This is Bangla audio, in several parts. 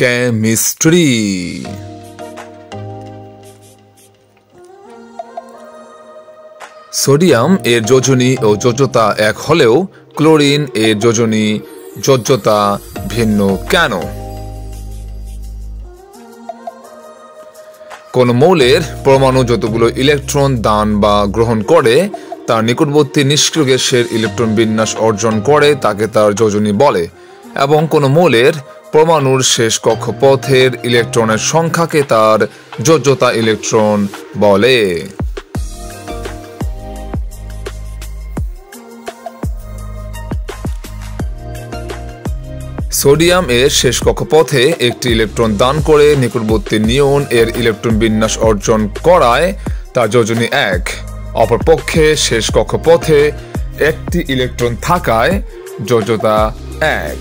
কেমিস্ট্রি। সোডিয়াম এর যোজনী ও যোজ্যতা এক হলেও ক্লোরিন এর যোজনী যোজ্যতা ভিন্ন কেন? কোন মৌলের পরমাণু যতগুলো ইলেকট্রন দান বা গ্রহণ করে তার নিকটবর্তী নিষ্ক্রিয় গ্যাসের ইলেকট্রন বিন্যাস অর্জন করে তাকে তার যোজনী বলে, এবং কোন মৌলের পরমাণুর শেষ কক্ষপথের ইলেকট্রনের সংখ্যাকে তার যোজ্যতা ইলেকট্রন বলে। সোডিয়াম এর শেষ কক্ষপথে একটি ইলেকট্রন দান করে নিকটবর্তী নিয়ন এর ইলেকট্রন বিন্যাস অর্জন করায় তার যোজনী 1। অপরপক্ষে শেষ কক্ষপথে একটি ইলেকট্রন থাকায় যোজ্যতা 1।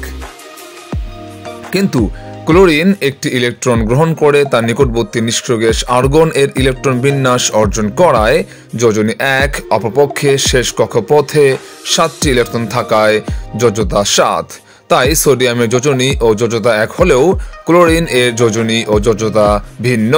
কিন্তু ক্লোরিন একটি ইলেকট্রন গ্রহণ করে তার নিকটবর্তী নিষ্ক্রিয় গ্যাস আর্গন এর ইলেকট্রন বিন্যাস অর্জন করায় যোজনী 1। অপরপক্ষে শেষ কক্ষপথে 7টি ইলেকট্রন থাকায় যোজ্যতা 7। তাই সোডিয়ামের যোজনী ও যোজ্যতা 1 হলেও ক্লোরিন এর যোজনী ও যোজ্যতা ভিন্ন।